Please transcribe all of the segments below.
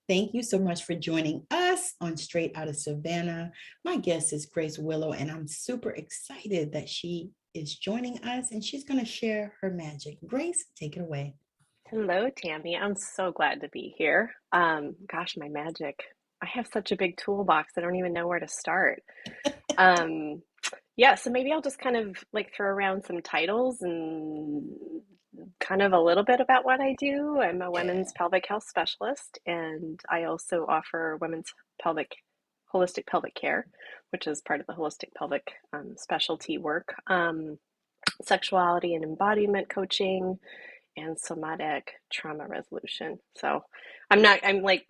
Thank you so much for joining us on Straight Outta Savannah. My guest is Grace Willow, and I'm super excited that she is joining us and she's going to share her magic. Grace, take it away. Hello, Tammy. I'm so glad to be here. Gosh, my magic. I have such a big toolbox. I don't even know where to start. Um, yeah, so maybe I'll just kind of like throw around some titles and kind of a little bit about what I do. I'm a Yeah. women's pelvic health specialist, and I also offer women's pelvic holistic pelvic care, which is part of the holistic pelvic specialty work. Sexuality and embodiment coaching and somatic trauma resolution. So I'm like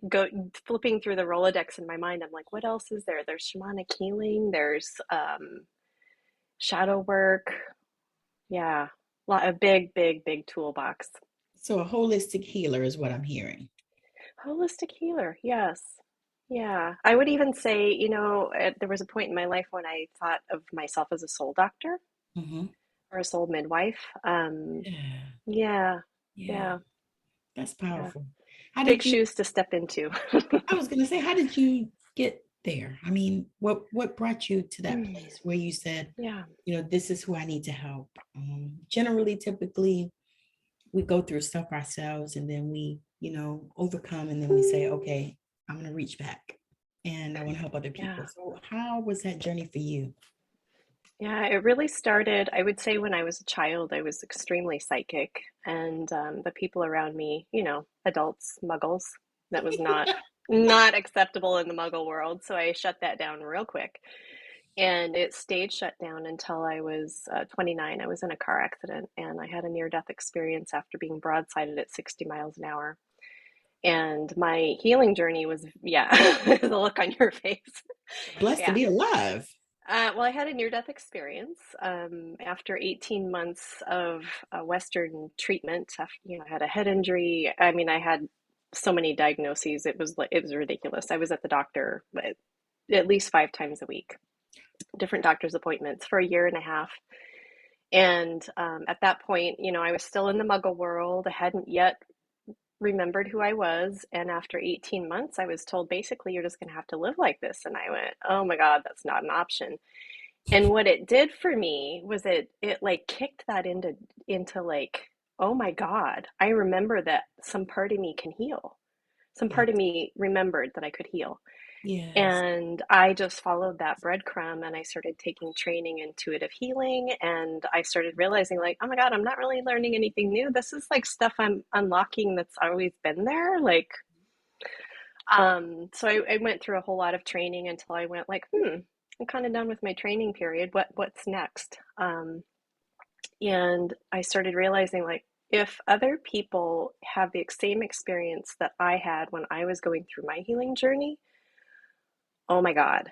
flipping through the Rolodex in my mind. I'm like, what else is there? There's shamanic healing, there's shadow work. Yeah, a big toolbox. So, a holistic healer is what I'm hearing. Holistic healer, yes. Yeah, I would even say, there was a point in my life when I thought of myself as a soul doctor Mm-hmm. or a soul midwife. Yeah. Yeah, Yeah. yeah, That's yeah. powerful. How Big did you, shoes to step into. I was going to say, how did you get there? I mean, what brought you to that place where you said, Yeah. this is who I need to help? Generally, typically, we go through stuff ourselves and then we, overcome and then we say, okay, I'm going to reach back and I want to help other Yeah. people. So, how was that journey for you? Yeah, it really started, I would say, when I was a child. I was extremely psychic, and the people around me, adults, muggles, that was not acceptable in the muggle world. So I shut that down real quick. And it stayed shut down until I was 29. I was in a car accident and I had a near-death experience after being broadsided at 60 miles an hour. And my healing journey was, yeah, the look on your face. Blessed to Yeah. be alive. Well, I had a near-death experience after 18 months of Western treatment. I had a head injury. I mean, I had so many diagnoses. It was ridiculous. I was at the doctor at least 5 times a week, different doctor's appointments for a year and a half. And at that point, I was still in the muggle world. I hadn't yet remembered who I was. And after 18 months, I was told basically, you're just going to have to live like this. And I went, oh my God, that's not an option. And what it did for me was it like kicked that into like, oh my God, I remember that some part of me can heal. Some Yes. part of me remembered that I could heal. Yes. And I just followed that breadcrumb and I started taking training in intuitive healing. And I started realizing, like, oh my God, I'm not really learning anything new. This is like stuff I'm unlocking that's always been there. Like, so I went through a whole lot of training until I went like, I'm kind of done with my training period. What's next? And I started realizing, like, if other people have the same experience that I had when I was going through my healing journey, oh my God,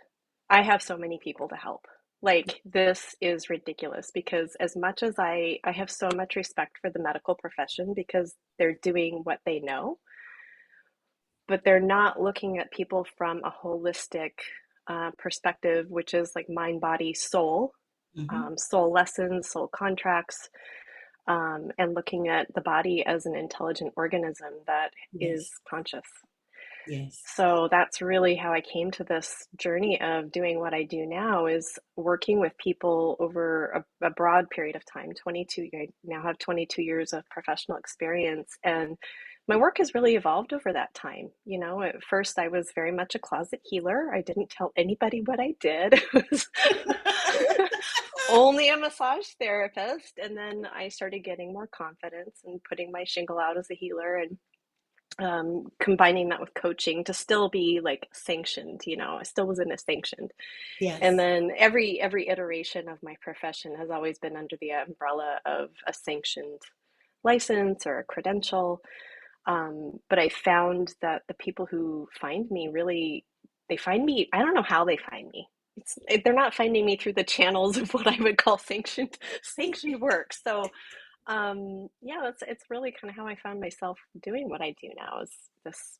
I have so many people to help. Like, this is ridiculous because as much as I have so much respect for the medical profession because they're doing what they know, but they're not looking at people from a holistic perspective, which is like mind, body, soul, Mm-hmm. soul lessons, soul contracts, and looking at the body as an intelligent organism that is Yes. conscious. Yes. So that's really how I came to this journey of doing what I do now is working with people over a broad period of time. I now have 22 years of professional experience, and my work has really evolved over that time. At first I was very much a closet healer. I didn't tell anybody what I did. It was only a massage therapist. And then I started getting more confidence and putting my shingle out as a healer and combining that with coaching to still be like sanctioned. I still wasn't as sanctioned. And Yes. then every iteration of my profession has always been under the umbrella of a sanctioned license or a credential. But I found that the people who find me really, they find me, I don't know how they find me. They're not finding me through the channels of what I would call sanctioned work. So yeah, it's really kind of how I found myself doing what I do now is this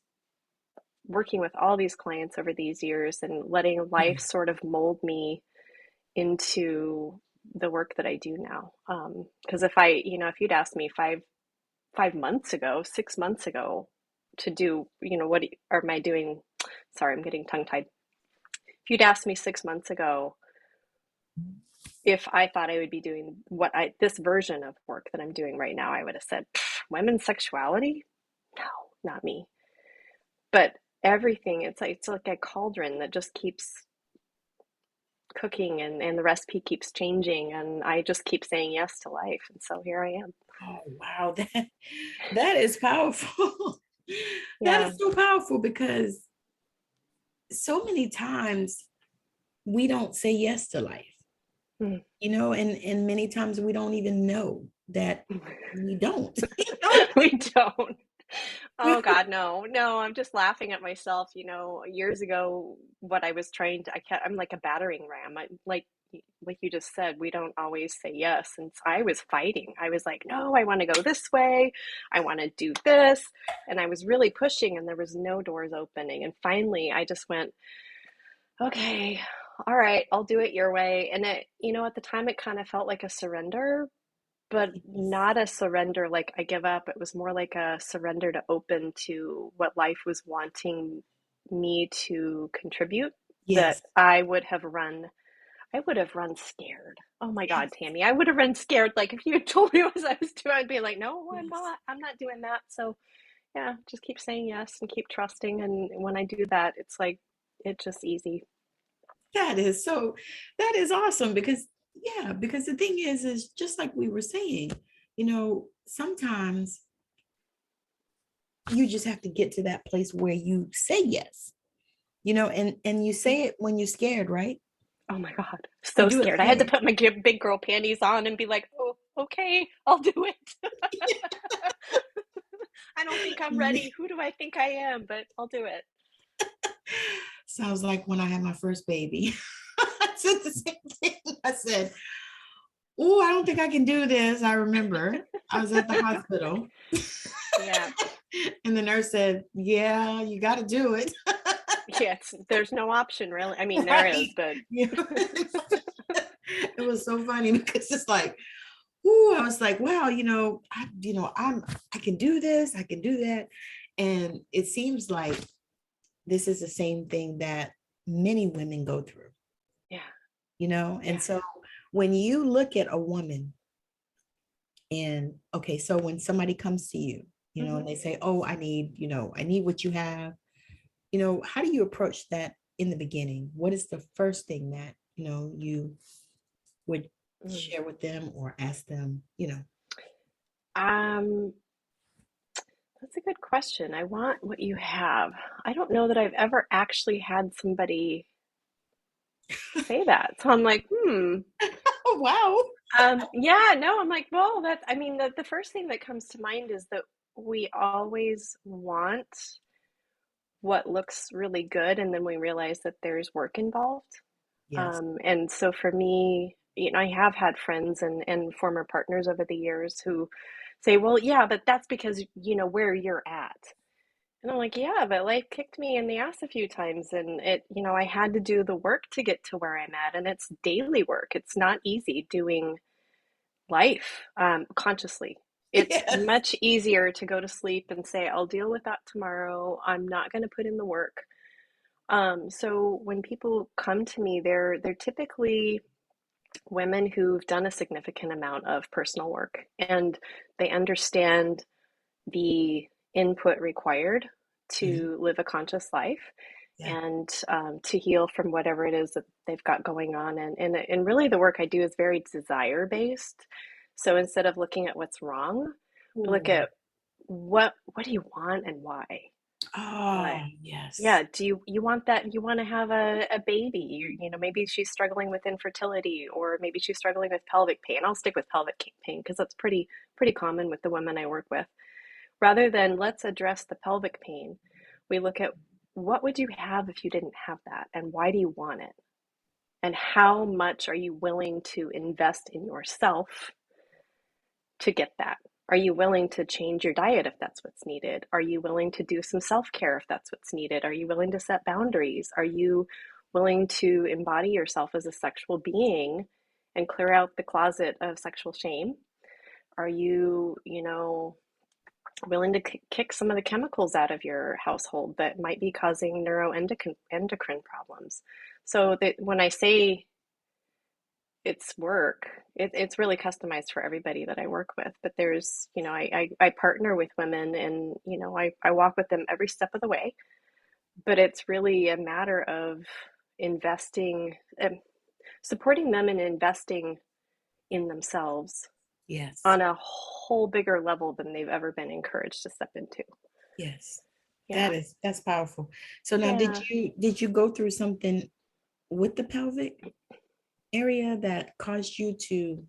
working with all these clients over these years and letting life Yeah. sort of mold me into the work that I do now. Because if you'd asked me 5 months ago, 6 months ago, to do, what am I doing? Sorry, I'm getting tongue tied. If you'd asked me 6 months ago if I thought I would be doing this version of work that I'm doing right now, I would have said, women's sexuality? No, not me. But everything, it's like a cauldron that just keeps cooking, and the recipe keeps changing, and I just keep saying yes to life. And so here I am. Oh, wow. That is powerful. That Yeah. is so powerful because so many times we don't say yes to life, Mm. and many times we don't even know that we don't. You know? We don't. Oh God, no, no, I'm just laughing at myself. Years ago, what I was trying to, I'm like a battering ram. Like you just said, we don't always say yes. And so I was fighting. I was like, no, I want to go this way. I want to do this. And I was really pushing, and there was no doors opening. And finally, I just went, okay, all right, I'll do it your way. And at the time, it kind of felt like a surrender, but not a surrender like I give up. It was more like a surrender to open to what life was wanting me to contribute. That Yes. I would have run scared. Oh my God, Tammy, I would have run scared. Like if you had told me what I was doing, I'd be like, no, I'm Yes. not. I'm not doing that. So yeah, just keep saying yes and keep trusting. And when I do that, it's like it's just easy. That is awesome because, yeah, because the thing is just like we were saying, sometimes you just have to get to that place where you say yes, and you say it when you're scared, right? Oh my God, You so do it scared. I had to scared. put my big girl panties on and be like, oh, okay, I'll do it. I don't think I'm ready. Who do I think I am? But I'll do it. Sounds like when I had my first baby. I said the same thing. I said, oh, I don't think I can do this. I remember I was at the hospital. Yeah. And the nurse said, yeah, you got to do it. Yeah, there's no option really. I mean, there is, Right. but Yeah. It was so funny because it's like, ooh, I was like, wow, I can do this, I can do that. And it seems like this is the same thing that many women go through, yeah, and yeah. so when you look at a woman, and okay, so when somebody comes to you, Hmm. and they say, oh, I need what you have, how do you approach that in the beginning? What is the first thing that, you would Mm. share with them or ask them? Um, that's a good question. I want what you have. I don't know that I've ever actually had somebody say that. So I'm like, Oh, wow. yeah, no, I'm like, well, I mean, the first thing that comes to mind is that we always want what looks really good, and then we realize that there's work involved. Yes. And so for me, I have had friends and former partners over the years who say, well, yeah, but that's because, where you're at. And I'm like, yeah, but life kicked me in the ass a few times, and I had to do the work to get to where I'm at, and it's daily work. It's not easy doing life consciously. It's Yes. much easier to go to sleep and say, I'll deal with that tomorrow. I'm not going to put in the work. So when people come to me, they're typically women who've done a significant amount of personal work, and they understand the input required Mhm. to live a conscious life, Yeah. and to heal from whatever it is that they've got going on. And really, the work I do is very desire based. So instead of looking at what's wrong, we look Ooh. at what do you want and why. Oh, Why? yes. Yeah, do you want that? You want to have a baby? Maybe she's struggling with infertility, or maybe she's struggling with pelvic pain. I'll stick with pelvic pain because that's pretty common with the women I work with. Rather than let's address the pelvic pain, we look at what would you have if you didn't have that, and why do you want it? And how much are you willing to invest in yourself to get that? Are you willing to change your diet if that's what's needed? Are you willing to do some self care if that's what's needed? Are you willing to set boundaries? Are you willing to embody yourself as a sexual being and clear out the closet of sexual shame? Are you, willing to kick some of the chemicals out of your household that might be causing neuroendocrine problems. So that when I say it's work, it's really customized for everybody that I work with. But there's, I partner with women and, I walk with them every step of the way. But it's really a matter of investing, supporting them and investing in themselves Yes. on a whole bigger level than they've ever been encouraged to step into. Yes. Yeah. That's powerful. So now Yeah. did you go through something with the pelvic area that caused you to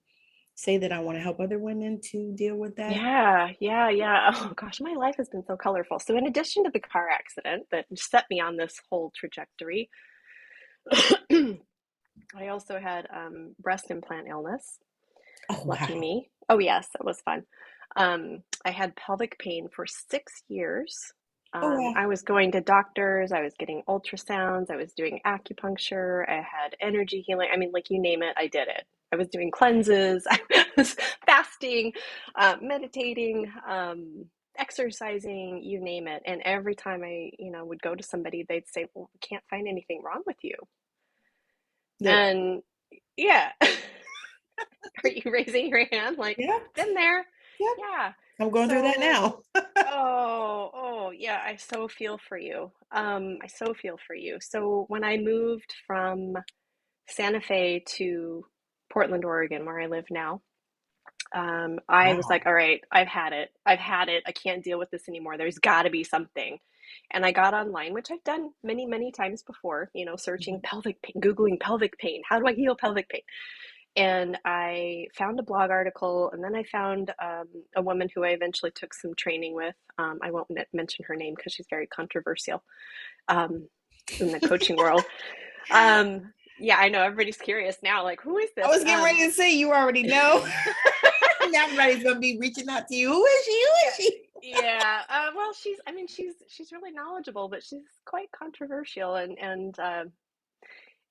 say that I want to help other women to deal with that? Yeah, yeah, yeah. Oh gosh, my life has been so colorful. So in addition to the car accident that set me on this whole trajectory, I also had breast implant illness. Oh Lucky wow. me. Oh yes, that was fun. I had pelvic pain for 6 years. Oh wow. I was going to doctors, I was getting ultrasounds, I was doing acupuncture, I had energy healing. I mean, like you name it, I did it. I was doing cleanses, I was fasting, meditating, exercising, you name it. And every time I, would go to somebody, they'd say, "Well, we can't find anything wrong with you." Look. And yeah, are you raising your hand? Like, Yeah. been there. Yep. Yeah. I'm going through that So, now. yeah, I so feel for you. I so feel for you. So when I moved from Santa Fe to Portland, Oregon, where I live now, I was like, Wow. all right, I've had it. I've had it. I can't deal with this anymore. There's got to be something. And I got online, which I've done many, many times before, searching Mhm. pelvic pain, Googling pelvic pain. How do I heal pelvic pain? And I found a blog article, and then I found a woman who I eventually took some training with. I won't mention her name because she's very controversial um, in the coaching world. Yeah, I know everybody's curious now, like, who is I this? was getting ready to say you already know. Now everybody's gonna be reaching out to you. Who is she? Who is Yeah, she? yeah. Well, I mean, she's really knowledgeable, but she's quite controversial. And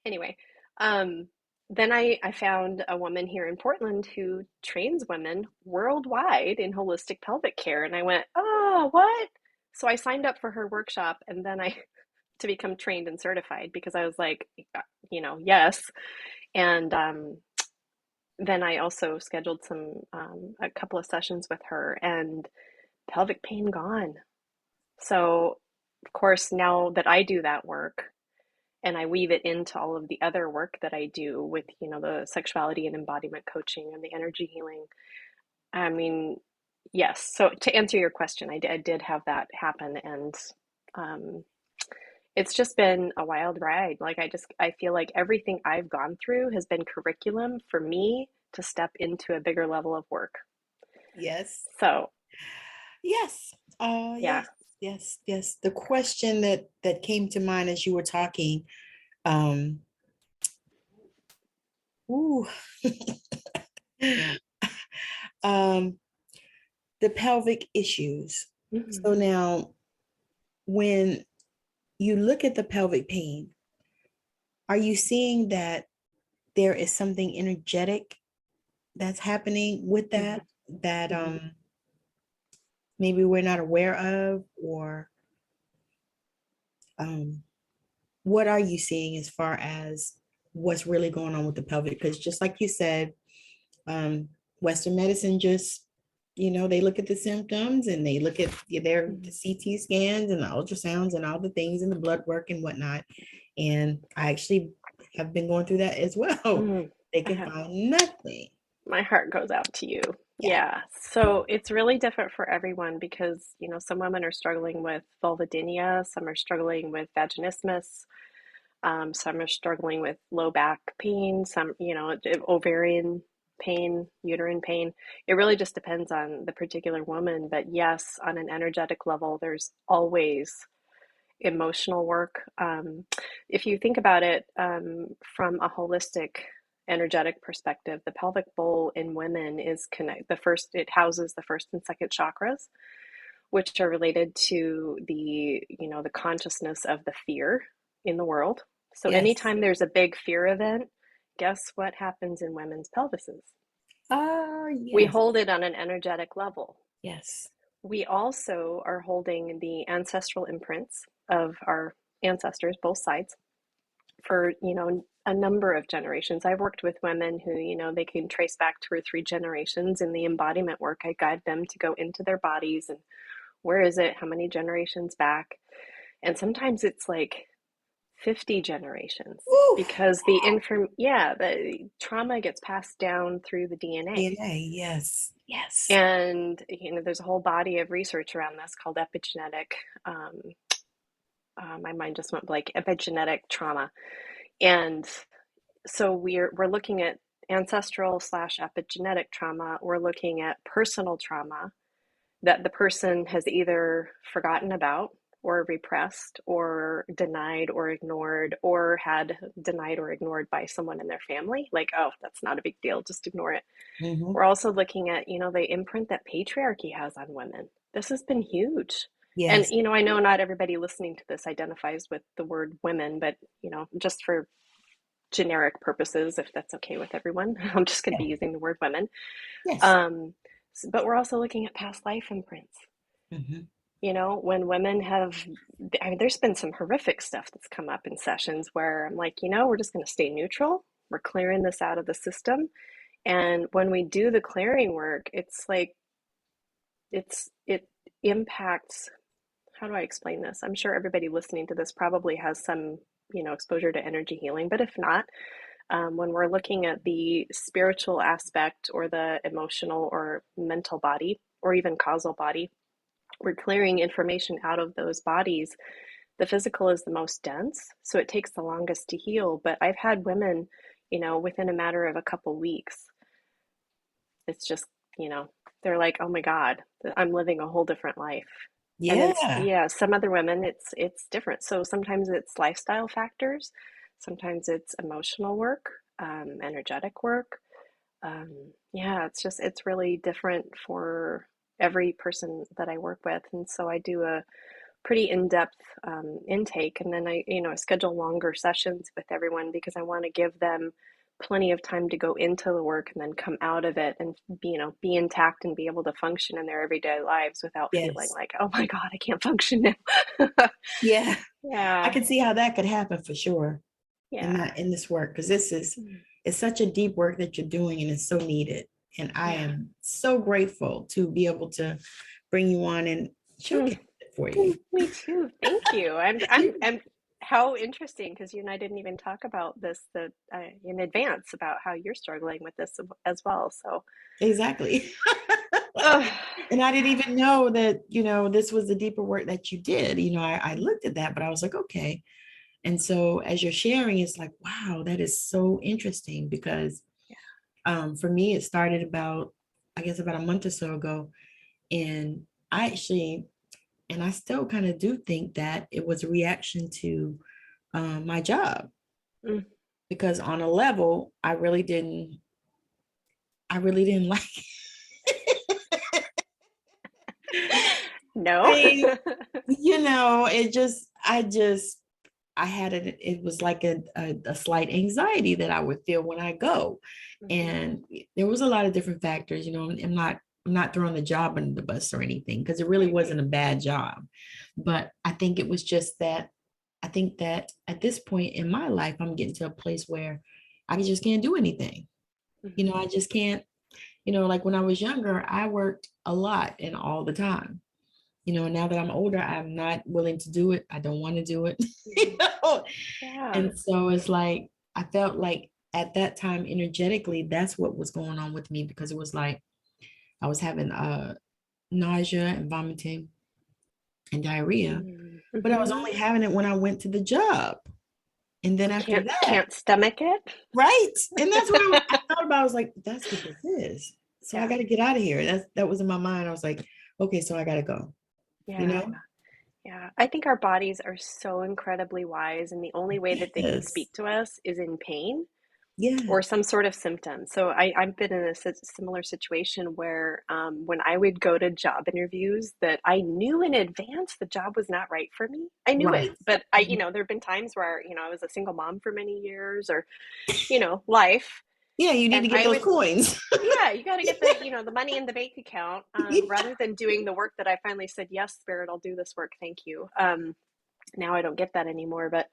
anyway, um, then I found a woman here in Portland who trains women worldwide in holistic pelvic care, and I went, oh, what? So I signed up for her workshop, and then I to become trained and certified because I was like, yes. And then I also scheduled a couple of sessions with her, and pelvic pain gone. So, of course, now that I do that work and I weave it into all of the other work that I do with, the sexuality and embodiment coaching and the energy healing, I mean, yes. So to answer your question, I did have that happen, and um, it's just been a wild ride. Like I feel like everything I've gone through has been curriculum for me to step into a bigger level of work. Yes. So, Yes. yeah. Yes. Yes. Yes. The question that came to mind as you were talking, um, ooh, um, the pelvic issues. Mhm. So now, when you look at the pelvic pain, are you seeing that there is something energetic that's happening with Mhm. that Mhm. maybe we're not aware of, or um what are you seeing as far as what's really going on with the pelvic? Because just like you said, um, Western medicine just, they look at the symptoms and they look at their Mhm. CT scans and the ultrasounds and all the things and the blood work and whatnot. And I actually have been going through that as well. Mm. They I can have find nothing. My heart goes out to you. Yeah. Yeah. So it's really different for everyone because, some women are struggling with vulvodynia, some are struggling with vaginismus, some are struggling with low back pain, some, ovarian pain, uterine pain. It really just depends on the particular woman. But yes, on an energetic level, there's always emotional work. If you think about it from a holistic energetic perspective, the pelvic bowl in women is it houses the first and second chakras, which are related to the consciousness of the fear in the world. So Yes. anytime there's a big fear event, guess what happens in women's pelvises? We Yes. hold it on an energetic level. Yes. we also are holding the ancestral imprints of our ancestors, both sides, for, a number of generations. I've worked with women who, they can trace back 2 or 3 generations. In the embodiment work, I guide them to go into their bodies and where is it? How many generations back? And sometimes it's like 50 generations Ooh, because the trauma gets passed down through the DNA. DNA, yes, yes. And, there's a whole body of research around this called epigenetic. My mind just went blank. Epigenetic trauma. And so we're looking at ancestral / epigenetic trauma. We're looking at personal trauma that the person has either forgotten about or repressed or denied or ignored, or had denied or ignored by someone in their family. Like, oh, that's not a big deal, just ignore it. Mm-hmm. We're also looking at, the imprint that patriarchy has on women. This has been huge. And, Yes. I know not everybody listening to this identifies with the word women, but, just for generic purposes, if that's okay with everyone, I'm just going to be using the word women. Yes. But we're also looking at past life imprints. Mm-hmm. When women there's been some horrific stuff that's come up in sessions where I'm like, we're just going to stay neutral. We're clearing this out of the system. And when we do the clearing work, it's like, it impacts, how do I explain this? I'm sure everybody listening to this probably has some, exposure to energy healing, but if not, when we're looking at the spiritual aspect or the emotional or mental body, or even causal body, we're clearing information out of those bodies. The physical is the most dense, so it takes the longest to heal. But I've had women, within a matter of a couple weeks, it's just, they're like, oh my God, I'm living a whole different life. And Yeah. some other women, it's different. So sometimes it's lifestyle factors, sometimes it's emotional work, energetic work. It's really different for every person that I work with. And so I do a pretty in-depth intake, and then I schedule longer sessions with everyone because I want to give them plenty of time to go into the work and then come out of it and be intact and be able to function in their everyday lives without feeling Yes. like, oh my God, I can't function now. Yeah. I Yeah. can see how that could happen for sure Yeah. in this work, because it's such a deep work that you're doing and it's so needed. And I Yeah. am so grateful to be able to bring you on and Mm. showcase it for you. Me too. Thank you. I'm how interesting, because you and I didn't even talk about this in advance about how you're struggling with this as well. So, Exactly. ugh. And I didn't even know that, this was the deeper work that you did. I looked at that, but I was like, okay. And so as you're sharing, it's like, wow, that is so interesting because for me, it started I guess about a month or so ago. And and I still kind of do think that it was a reaction to my job, Mm. because on a level, I really didn't like No. I, I had it was like a slight anxiety that I would feel when I go. Mhm. And there was a lot of different factors, I'm not throwing the job under the bus or anything, because it really wasn't a bad job. But I think it was just that I think that at this point in my life, I'm getting to a place where I just can't do anything. Mhm. I just can't, like when I was younger, I worked a lot and all the time. Now that I'm older, I'm not willing to do it. I don't want to do it. you Mhm. know? Yeah. And so it's like, I felt like at that time, energetically, that's what was going on with me, because it was like I was having nausea and vomiting and diarrhea, but I was Mhm. only having it when I went to the job. And then You after can't that, can't stomach it. right? And that's what I thought about. I was like, that's what this is. So I Yeah. got to get out of here. That was in my mind. I was like, okay, so I got to go, you Yeah. know? Yeah. I think our bodies are so incredibly wise, and the only way that they can Yes. speak to us is in pain Yeah. or some sort of symptom. So I've been in a similar situation where when I would go to job interviews that I knew in advance the job was not right for me. I knew it, Right. but there have been times where, I was a single mom for many years, or, life. Yeah, you need And to get I those would, coins. yeah, you got to get the money in the bank account, rather than doing the work that I finally said, yes, Spirit, I'll do this work. Thank you. Now I don't get that anymore. But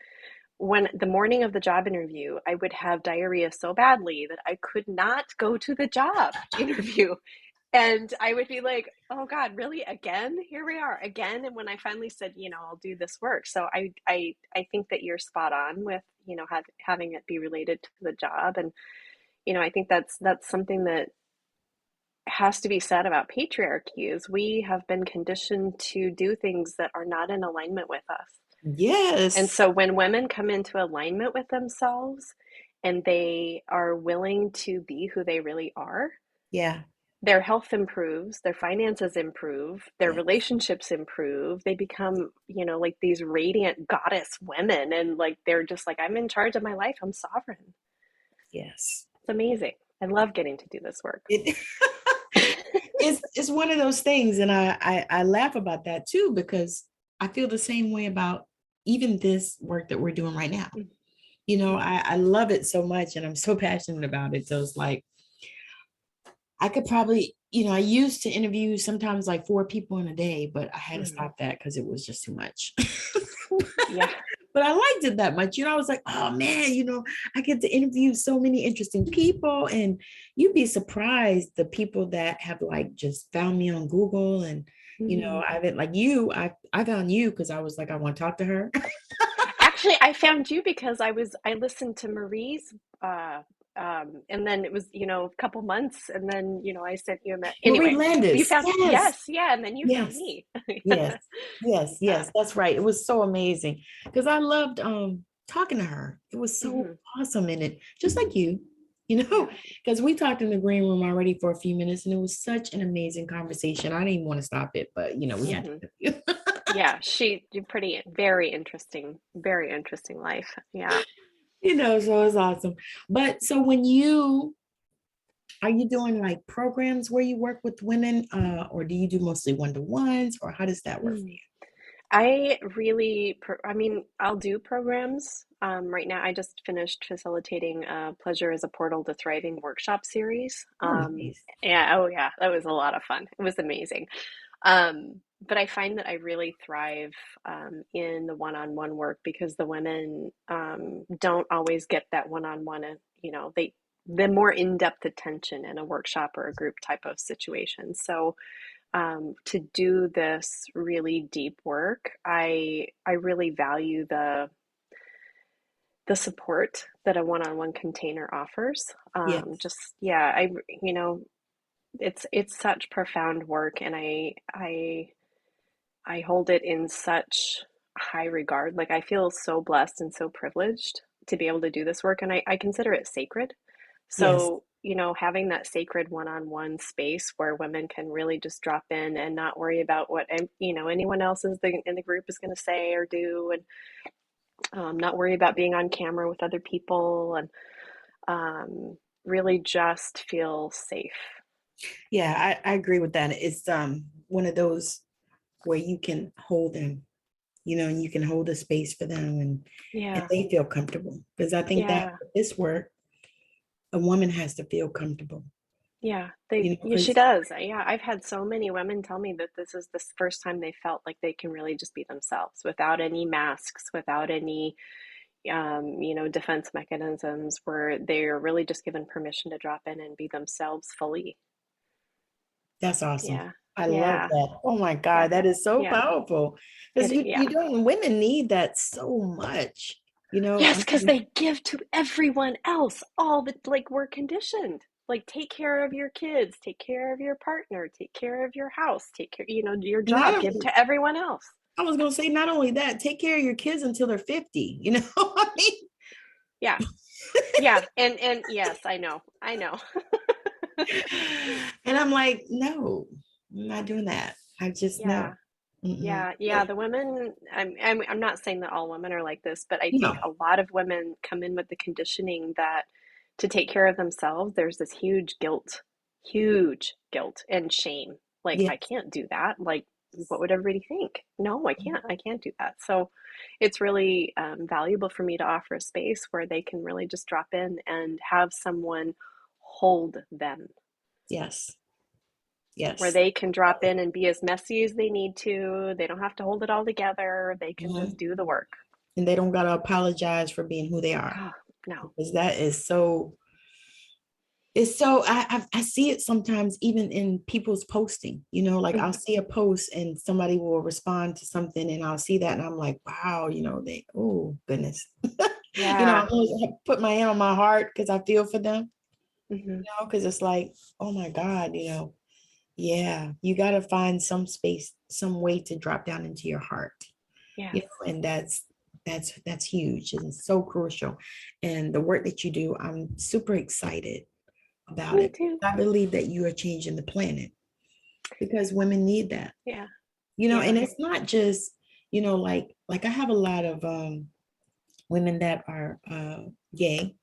when the morning of the job interview, I would have diarrhea so badly that I could not go to the job interview. And I would be like, oh God, really? Again? Here we are again. And when I finally said, I'll do this work. So I think that you're spot on with, having it be related to the job. And, I think that's something that has to be said about patriarchy is we have been conditioned to do things that are not in alignment with us. And Yes. so when women come into alignment with themselves and they are willing to be who they really are, Yeah. their health improves, their finances improve, their Yeah. relationships improve. They become, like these radiant goddess women. And like, they're just like, I'm in charge of my life. I'm sovereign. Yes. It's amazing. I love getting to do this work. It, it's one of those things. And I laugh about that too, because I feel the same way about even this work that we're doing right now. I love it so much and I'm so passionate about it. So it's like, I could probably, I used to interview sometimes like 4 people in a day, but I had to Mhm. stop that because it was just too much. Yeah. But I liked it that much. I was like, oh man, I get to interview so many interesting people. And you'd be surprised the people that have like just found me on Google. And, Mhm. I've been like you, I found you because I was like, I want to talk to her. Actually, I found you because I listened to Marie's, and then it was, a couple months, and then, I sent you a Marie anyway, you Landis. found, Yes. yes, yeah, and then you found Yes. me. Yes. Yes. Yeah. Yes. That's right. It was so amazing because I loved talking to her. It was so Hmm. awesome in it, just like you, you know, Yeah. because we talked in the green room already for a few minutes and it was such an amazing conversation. I didn't even want to stop it, but we had Hmm. to. Yeah. Very interesting life. Yeah. So it's awesome. But so when you are you doing like programs where you work with women or do you do mostly one-to-ones or how does that work for Mm. I really, I mean, I'll do programs. Right now, I just finished facilitating Pleasure as a Portal to Thriving workshop series. you? Oh, nice. Yeah, oh yeah, that was a lot of fun. It was amazing. But I find that I really thrive in the one-on-one work because the women don't always get that one-on-one, and the more in-depth attention in a workshop or a group type of situation. So to do this really deep work, I really value the support that a one-on-one container offers. Yes. Just yeah, it's such profound work, and I hold it in such high regard. Like I feel so blessed and so privileged to be able to do this work, and I consider it sacred. Yes. So, having that sacred one-on-one space where women can really just drop in and not worry about what, anyone else in the group is going to say or do, and not worry about being on camera with other people, and really just feel safe. Yeah, I agree with that. It's one of those where you can hold them, and you can hold a space for them and Yeah, they feel comfortable. Because I think that yeah, with this work, a woman has to feel comfortable, yeah. Yeah, she because does. Yeah, I've had so many women tell me that this is the first time they felt like they can really just be themselves without any masks, without any defense mechanisms, where they're really just given permission to drop in and be themselves fully. that's awesome. Yeah, I love yeah, that. Oh my yeah, God, that is so yeah. powerful. Because you Yeah. don't, women need that so much. Yes, I because mean, they give to everyone else all the, like, we're conditioned. Like, take care of your kids, take care of your partner, take care of your house, take care, your not job, give only, to everyone else. I was gonna say, not only that, take care of your kids until they're 50, I mean, Yeah, yeah, and yes, I know, I know. and I'm like, no, I'm not doing that. I just Yeah. know. Mm-mm. Yeah, yeah, the women, I'm not saying that all women are like this, but I think No, a lot of women come in with the conditioning that to take care of themselves, there's this huge guilt and shame. Like, yeah, I can't do that. Like, what would everybody think? No, I can't do that. So it's really valuable for me to offer a space where they can really just drop in and have someone hold them. Yes. Where they can drop in and be as messy as they need to. They don't have to hold it all together. They can just do the work. And they don't got to apologize for being who they are. Oh, no. Because that is so, I see it sometimes even in people's posting, you know, like I'll see a post and somebody will respond to something and I'll see that and I'm like, wow, you know, oh goodness. Yeah. You know, I always put my hand on my heart because I feel for them, you know, because it's like, oh my God, you know, yeah, you got to find some space, some way to drop down into your heart. Yeah. You know, and that's huge and so crucial. And the work that you do, I'm super excited about Me it. too. I believe that you are changing the planet because women need that. Yeah. You know, Yeah. and it's not just, you know, like I have a lot of women that are gay.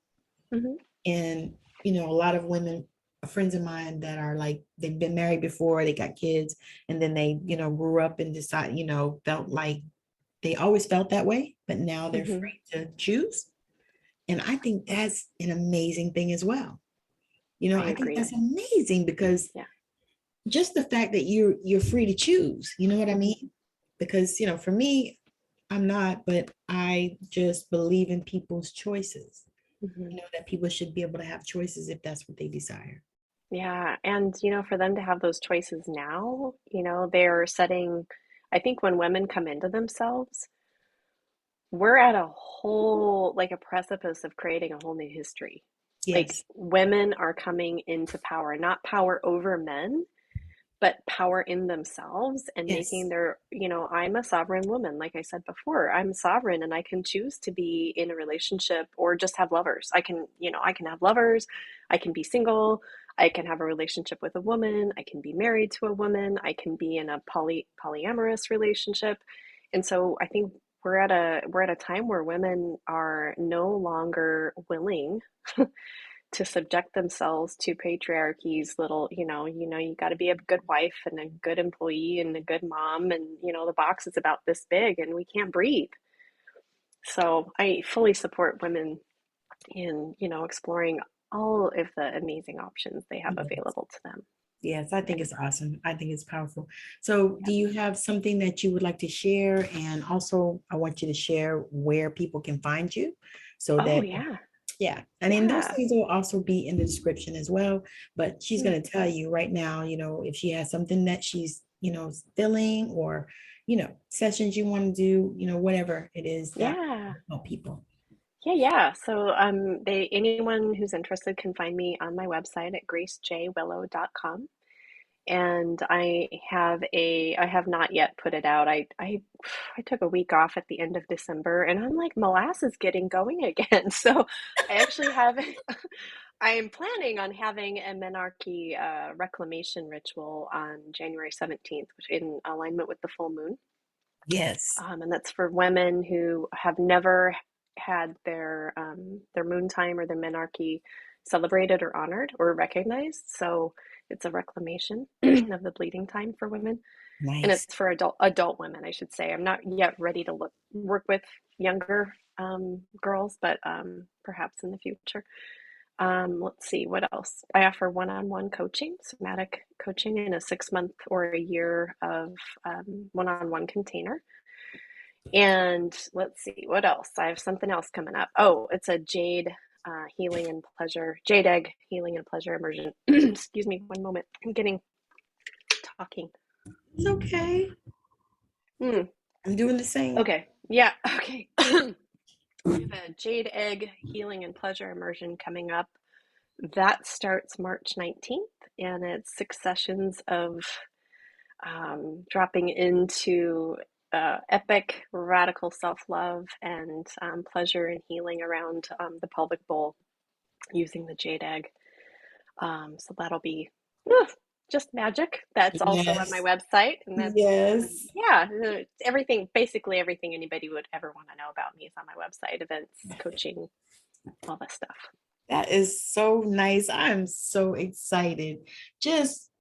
And, you know, a lot of women, friends of mine that are like, they've been married before, they got kids, and then they, you know, grew up and decided, you know, felt like they always felt that way, but now they're free to choose. And I think that's an amazing thing as well. You know, I think that's amazing because just the fact that you're free to choose, you know what I mean? Because, you know, for me, I'm not, but I just believe in people's choices. You know, that people should be able to have choices if that's what they desire. Yeah. And, you know, for them to have those choices now, you know, they're setting, I think when women come into themselves, we're at a whole, like a precipice of creating a whole new history. Like Yes. women are coming into power, not power over men, but power in themselves and making their, you know, I'm a sovereign woman. Like I said before, I'm sovereign and I can choose to be in a relationship or just have lovers. I can, you know, I can have lovers. I can be single. I can have a relationship with a woman. I can be married to a woman. I can be in a polyamorous relationship. And so I think we're at a time where women are no longer willing to subject themselves to patriarchy's little, you got to be a good wife and a good employee and a good mom. And, you know, the box is about this big and we can't breathe. So I fully support women in, you know, exploring all of the amazing options they have available to them. Yes, I think it's awesome. I think it's powerful. So do you have something that you would like to share? And also I want you to share where people can find you so that yeah. And then those things will also be in the description as well. But she's going to tell you right now, you know, if she has something that she's, you know, feeling or, you know, sessions you want to do, you know, whatever it is that help people. Yeah. So anyone who's interested can find me on my website at gracejwillow.com. And I have not yet put it out. I took a week off at the end of December and I'm like molasses getting going again. So I actually have I am planning on having a menarche reclamation ritual on January 17th, which in alignment with the full moon. Yes. And that's for women who have never had their moon time or their menarche celebrated or honored or recognized. So it's a reclamation of the bleeding time for women. And Nice. it's for adult women, I should say. I'm not yet ready to work with younger girls, but perhaps in the future. Let's see, what else? I offer one-on-one coaching, somatic coaching in a 6-month or a year of one-on-one container. And let's see, what else? I have something else coming up. Oh, it's a jade healing and pleasure, jade egg healing and pleasure immersion. Excuse me, one moment. I'm getting talking. It's okay. I'm doing the same. Okay. Yeah. Okay. We have a jade egg healing and pleasure immersion coming up. That starts March 19th, and it's 6 sessions of dropping into epic, radical self-love and pleasure and healing around the pelvic bowl using the jade egg. So that'll be just magic. That's also on my website. And that's, everything, basically everything anybody would ever want to know about me is on my website, events, coaching, all that stuff. That is so nice. I'm so excited. Just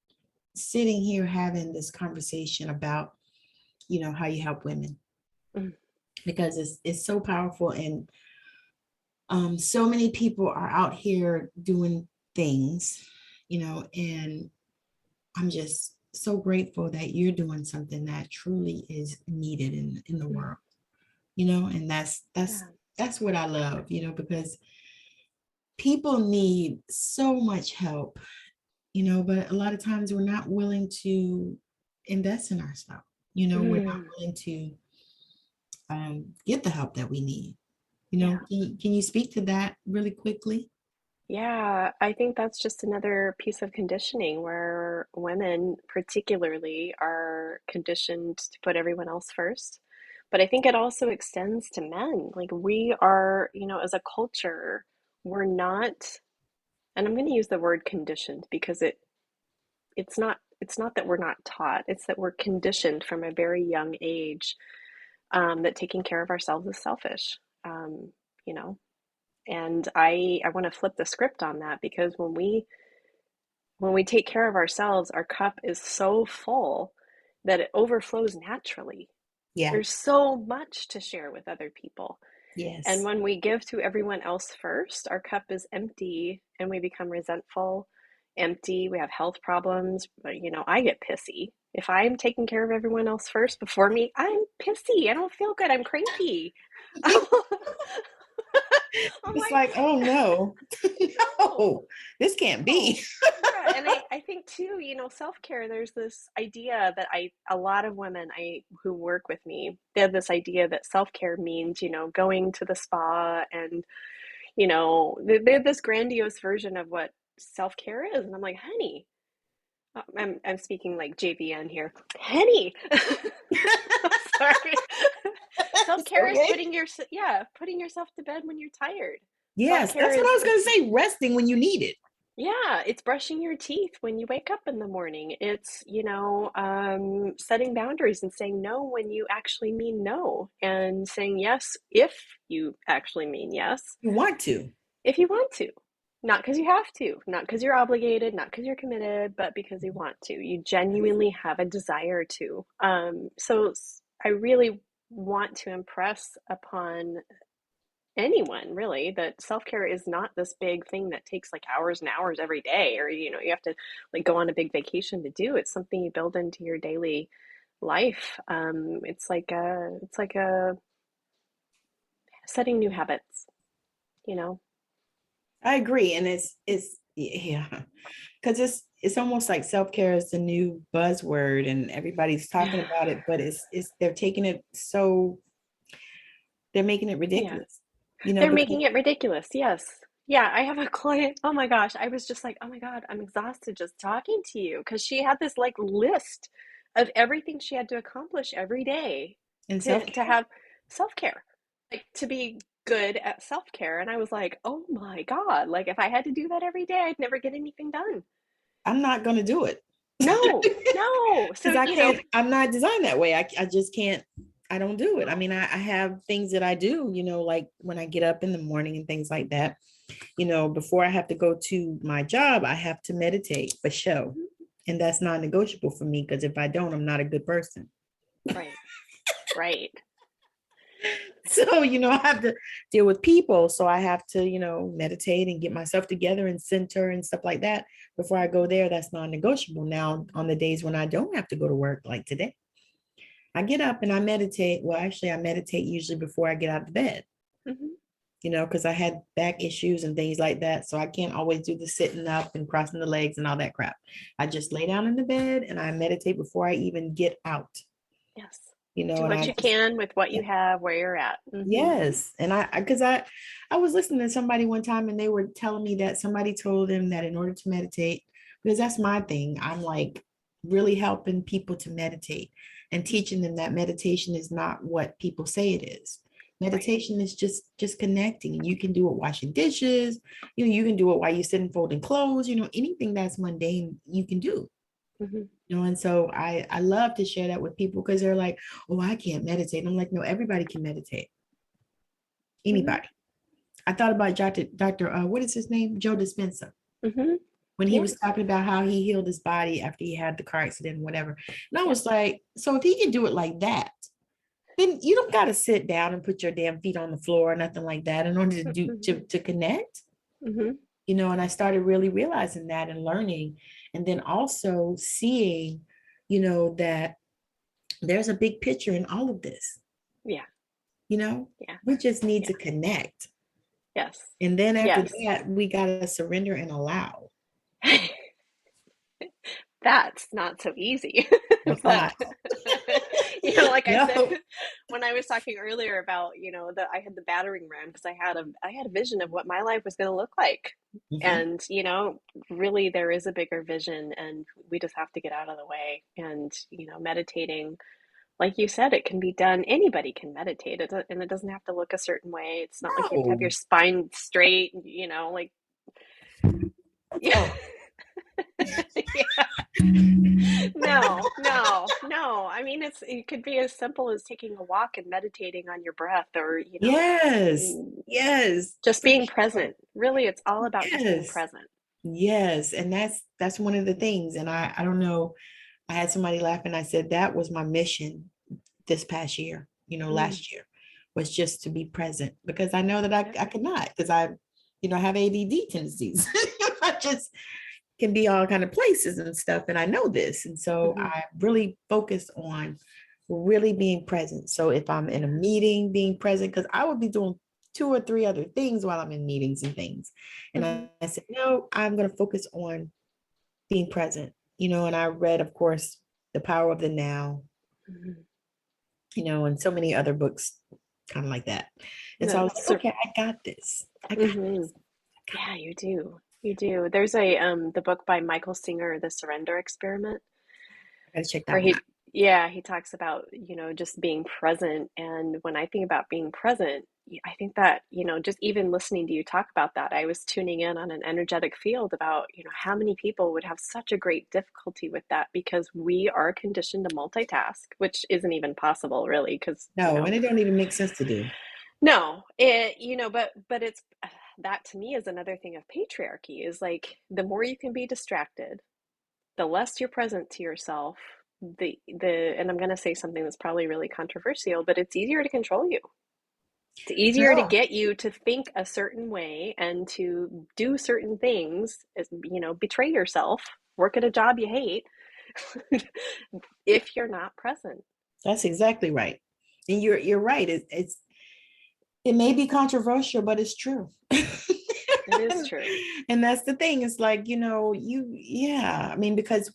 sitting here having this conversation about, you know, how you help women because it's so powerful and so many people are out here doing things, and I'm just so grateful that you're doing something that truly is needed in the world, and Yeah. that's what I love, because people need so much help, but a lot of times we're not willing to invest in ourselves. We're not Mm. willing to get the help that we need. Yeah. Can you speak to that really quickly? Yeah, I think that's just another piece of conditioning where women, particularly, are conditioned to put everyone else first. But I think it also extends to men. Like we are, as a culture, we're not, and I'm going to use the word conditioned because it's not that we're not taught, it's that we're conditioned from a very young age, that taking care of ourselves is selfish. You know, and I want to flip the script on that because when we take care of ourselves, our cup is so full that it overflows naturally. Yeah. There's so much to share with other people. And Yes. when we give to everyone else first, our cup is empty and we become resentful, empty. We have health problems. But, I get pissy. If I'm taking care of everyone else first before me, I'm pissy. I don't feel good. I'm cranky. I'm It's like, like, oh no, no, no, this can't no. be. Yeah, and I think too, self-care, there's this idea that a lot of women who work with me, they have this idea that self-care means, going to the spa and, they have this grandiose version of what self-care is. And I'm like, honey, I'm speaking like JVN here. Honey, sorry. It's Self-care is okay. putting yourself to bed when you're tired. Yes, Self-care that's what I is was going to say. Resting when you need it. Yeah, it's brushing your teeth when you wake up in the morning. It's, setting boundaries and saying no when you actually mean no, and saying yes if you actually mean yes, You want to. if you want to. Not because you have to, not because you're obligated, not because you're committed, but because you want to. You genuinely have a desire to. I really want to impress upon anyone really that self-care is not this big thing that takes like hours and hours every day, or you have to like go on a big vacation to do. It's something you build into your daily life. It's like a setting new habits, you know. I agree, and it's yeah, because it's almost like self care is the new buzzword, and everybody's talking Yeah. about it, but it's they're taking it so they're making it Yeah, ridiculous, they're because making it ridiculous. Yes. Yeah, I have a client, oh my gosh, I was just like, oh my God, I'm exhausted just talking to you, because she had this like list of everything she had to accomplish every day in self to care, have self-care, like to be good at self-care. And I was like, oh my God, like if I had to do that every day, I'd never get anything done. I'm not going to do it. No, no. Because So, I can't, I'm not designed that way. I just can't, I don't do it. I mean, I have things that I do, like when I get up in the morning and things like that, before I have to go to my job, I have to meditate for show. And that's non-negotiable for me, because if I don't, I'm not a good person. right, right. So, I have to deal with people. So I have to, meditate and get myself together and center and stuff like that before I go there. That's non-negotiable. Now, on the days when I don't have to go to work, like today, I get up and I meditate. Well, actually, I meditate usually before I get out of bed, Hmm. because I had back issues and things like that. So I can't always do the sitting up and crossing the legs and all that crap. I just lay down in the bed and I meditate before I even get out, Yes. Do and what I you just, can with what you have where you're at. Hmm. yes. And because I was listening to somebody one time and they were telling me that somebody told them that in order to meditate, because that's my thing, I'm like really helping people to meditate and teaching them that meditation is not what people say it is. Right. Meditation is just connecting. You can do it washing dishes, you can do it while you're sitting folding clothes, anything that's mundane you can do. Hmm. And so I love to share that with people because they're like, oh, I can't meditate. And I'm like, no, everybody can meditate. Hmm. Anybody. I thought about Dr. What is his name? Joe Dispenza, Hmm. when he was Yes. talking about how he healed his body after he had the car accident, whatever. And I Yeah. was like, so if he can do it like that, then you don't got to sit down and put your damn feet on the floor or nothing like that in order to Hmm. to connect. Hmm. and I started really realizing that and learning, and then also seeing, that there's a big picture in all of this. Yeah. Yeah. We just need Yeah. to connect. Yes. And then after Yes. that, we got to surrender and allow. That's not so easy. It's But not. like I said No. when I was talking earlier about, that I had the battering ram because I had a vision of what my life was going to look like. Mhm. And, really there is a bigger vision, and we just have to get out of the way. And, meditating, like you said, it can be done. Anybody can meditate, and it doesn't have to look a certain way. It's not like you have to have your No. spine straight, like, yeah. Oh. Yeah. No, no, no. I mean, it could be as simple as taking a walk and meditating on your breath, or, Yes. Yes. just For being sure. present. Really, it's all about just being Yes. present. Yes. And that's one of the things. And I don't know. I had somebody laugh and I said that was my mission this past year, Mm, last year, was just to be present, because I know that yeah. I could not, because I have ADD tendencies. I just can be all kind of places and stuff. And I know this. And so Hmm. I really focus on really being present. So if I'm in a Yeah. meeting, being present, because I would be doing two or three other things while I'm in meetings and things. And Hmm. I said, no, I'm going to focus on being present, and I read, of course, The Power of the Now, Hmm. and so many other books kind of like that. And so I No, was like, okay, I got this. I got hmm. this. I got Yeah, you do. You do. There's the book by Michael Singer, The Surrender Experiment, I gotta check where that one out. he talks about, just being present. And when I think about being present, I think that, just even listening to you talk about that, I was tuning in on an energetic field about, how many people would have such a great difficulty with that, because we are conditioned to multitask, which isn't even possible really, because, No, and it don't even make sense to do. no, but it's that to me is another thing of patriarchy, is like the more you can be distracted, the less you're present to yourself, and I'm going to say something that's probably really controversial, but it's easier to control you. It's easier to No. get you to think a certain way and to do certain things, betray yourself, work at a job you hate, if you're not present. That's exactly right. And you're right. It may be controversial, but it's true. It is true. And that's the thing. It's like, yeah, I mean, because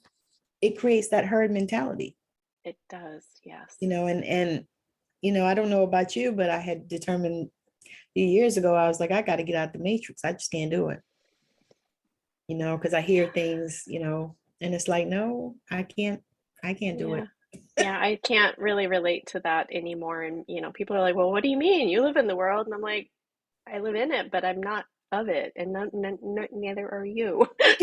it creates that herd mentality, It does, yes. and I don't know about you, but I had determined a few years ago, I was like, I got to get out the matrix. I just can't do it, because I hear things, and it's like, no, I can't do Yeah. it. Yeah, I can't really relate to that anymore. And, people are like, well, what do you mean? You live in the world. And I'm like, I live in it, but I'm not of it. And neither are you. Like,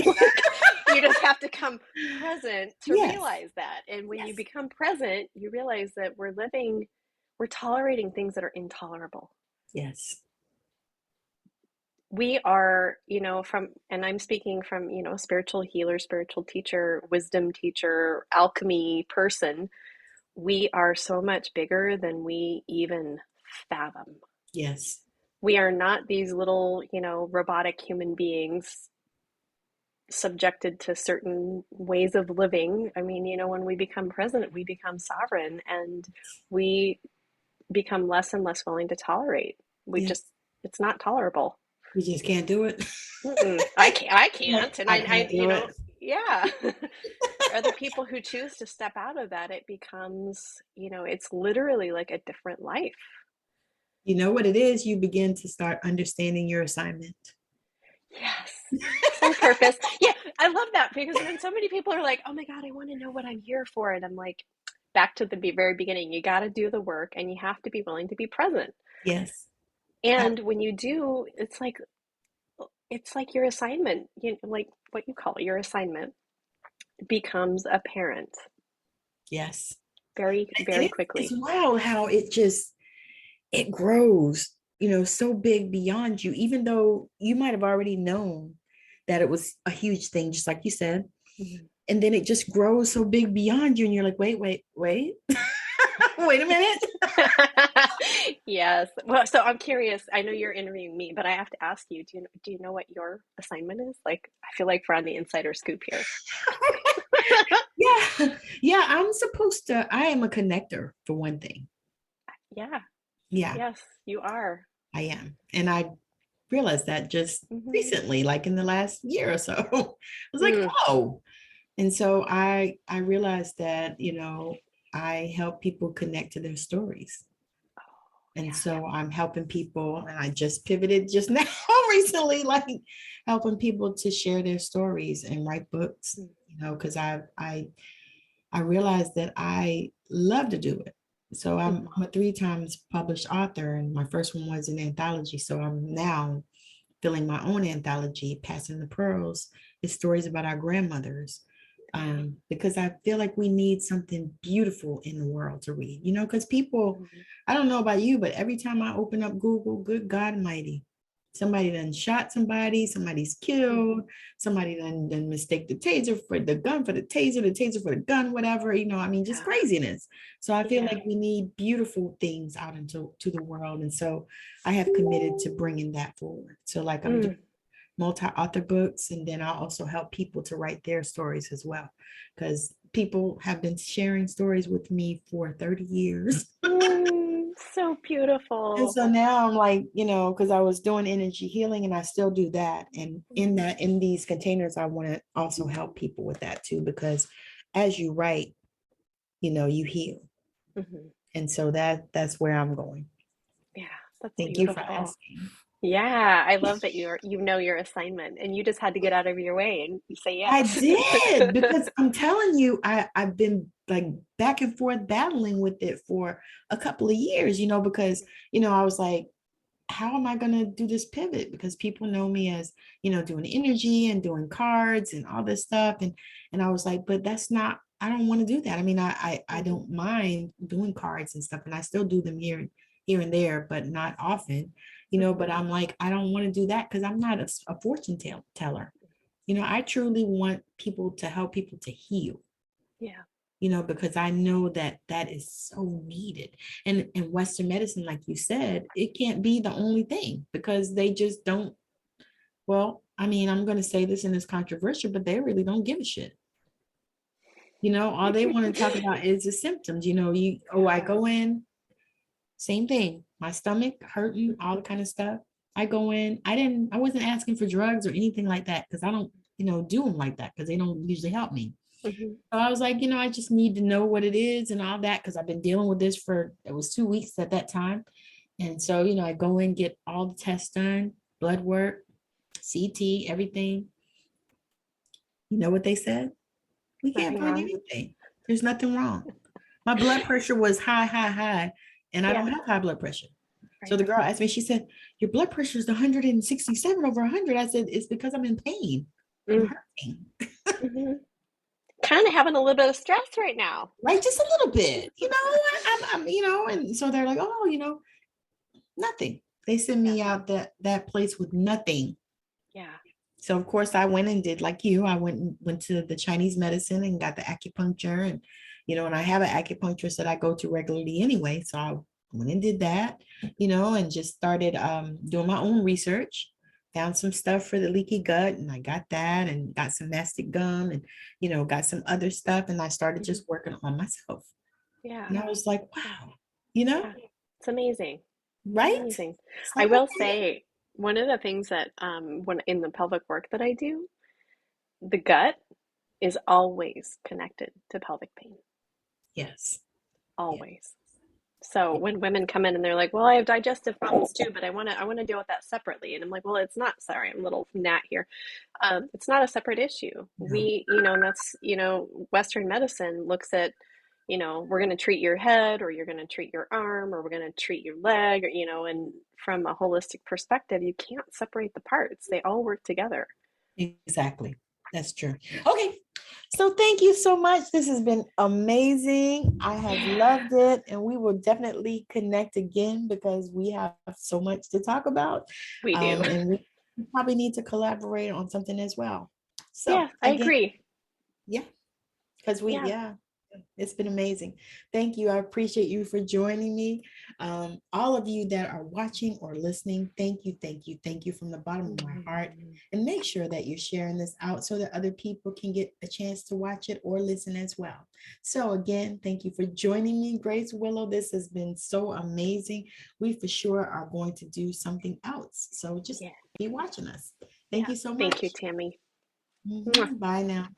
you just have to come present to Yes. realize that. And when you Yes. become present, you realize that we're tolerating things that are intolerable. Yes. We are, and I'm speaking from, a spiritual healer, spiritual teacher, wisdom teacher, alchemy person. We are so much bigger than we even fathom. Yes. We are not these little, robotic human beings subjected to certain ways of living. I mean, when we become present, we become sovereign, and we become less and less willing to tolerate. Yes. It's not tolerable. We just can't do it. Mm-mm. I can't. And I I, can't do it. yeah. For other people who choose to step out of that, it becomes, it's literally like a different life. You know what it is? You begin to start understanding your assignment. Yes. Soul purpose. Yeah, I love that, because when so many people are like, oh my God, I want to know what I'm here for. And I'm like, back to the very beginning, you got to do the work, and you have to be willing to be present. Yes. And when you do, it's like your assignment, like what you call it, your assignment becomes apparent Yes. very, And very it's quickly. wild how it grows, so big beyond you, even though you might have already known that it was a huge thing, just like you said. Mhm. And then it just grows so big beyond you. And you're like, wait, wait, wait, wait a minute. Yes. Well, so I'm curious. I know you're interviewing me, but I have to ask you, do you know what your assignment is? Like, I feel like we're on the insider scoop here. Yeah, yeah, I am a connector for one thing. Yeah. Yeah, Yes, you are. I am. And I realized that just Hmm. recently, like in the last year or so. I was like, Mm. oh. And so I realized that, I help people connect to their stories. And Yeah. so I'm helping people, and I just pivoted just now recently, like helping people to share their stories and write books, Mm. because I realized that I love to do it. So I'm, Mhm. I'm a 3 times published author, and my first one was an anthology. So I'm now filling my own anthology, Passing the Pearls. It's stories about our grandmothers. Yeah. Because I feel like we need something beautiful in the world to read, because people, Mhm. I don't know about you, but every time I open up Google, good God Almighty, somebody done shot somebody, somebody's Mhm. killed, somebody done mistake the taser for the gun for the taser for the gun, whatever, I mean, just Yeah. craziness. So I feel Yeah. like we need beautiful things out into the world. And so I have committed to bringing that forward. So like I'm doing Mm. multi-author books, and then I'll also help people to write their stories as well, because people have been sharing stories with me for 30 years. So And beautiful. so now I'm like, because I was doing energy healing and I still do that. And Mhm. in these containers, I want to also help people with that too, because as you write, you heal. Mhm. And so that's where I'm going. Yeah, that's Thank you for beautiful. asking. Yeah, I love that you know your assignment and you just had to get out of your way and you say I yes. did, because I'm telling you, I've been like back and forth battling with it for a couple of years, because I was like, how am I going to do this pivot? Because people know me as, doing energy and doing cards and all this stuff. And I was like, but that's not, I don't want to do that. I mean, I Mhm. don't mind doing cards and stuff, and I still do them here and there, but not often, but Mhm. I'm like, I don't want to do that because I'm not a fortune teller. I truly want people to help people to heal, Yeah. because I know that that is so needed. And in Western medicine, like you said, it can't be the only thing, because they just don't, well, I mean, I'm going to say this and it's controversial, but they really don't give a shit. All they want to talk about is the symptoms. I Yeah. go in, same thing, my stomach hurting, all Mhm. the kind of stuff. I go in, I wasn't asking for drugs or anything like that, because I don't, do them like that, because they don't usually help me. Mhm. So I was like, I just need to know what it is and all that, because I've been dealing with this it was 2 weeks at that time. And so, I go in, get all the tests done, blood work, CT, everything. You know what they said? We can't Nothing find wrong. anything. There's nothing wrong. My blood pressure was high, high, high, and I Yeah. don't have high blood pressure. So Right. the girl asked me, she said, your blood pressure is 167 over 100. I said, it's because I'm in pain. I'm Mm. hurting. Mhm. Kind of having a little bit of stress right now. Right, just a little bit, I'm and so they're like, oh, nothing. They send Yeah. me out that place with nothing. Yeah. So of course I went and did like you. I went to the Chinese medicine and got the acupuncture, and and I have an acupuncturist that I go to regularly anyway. So I went and did that, and just started doing my own research. Found some stuff for the leaky gut, and I got that, and got some mastic gum, and got some other stuff, and I started Mhm. just working on myself. Yeah. And I was like, Yeah. wow, Yeah. It's amazing. It's right? amazing. It's I like, will okay. say one of the things that when in the pelvic work that I do, the gut is always connected to pelvic pain. Yes. Yeah. Always. So when women come in and they're like, "Well, I have digestive problems too, but I want to deal with that separately," and I'm like, "Well, it's not. Sorry, I'm a little gnat here. It's not a separate issue. No. And that's Western medicine looks at, we're going to treat your head, or you're going to treat your arm, or we're going to treat your leg, or and from a holistic perspective, you can't separate the parts. They all work together. Exactly. That's true. Okay. So thank you so much. This has been amazing. I have Yeah, loved it, and we will definitely connect again, because we have so much to talk about. we do. And we probably need to collaborate on something as well. So Yeah, I again, agree. yeah, because Yeah. yeah. It's been amazing. Thank you. I appreciate you for joining me. All of you that are watching or listening, thank you, thank you, thank you from the bottom of my heart. And make sure that you're sharing this out so that other people can get a chance to watch it or listen as well. So again, thank you for joining me, Grace Willow. This has been so amazing. We for sure are going to do something else. So just Yeah. be watching us. Thank Yeah. you so Thank you, much. Tammy. Bye now.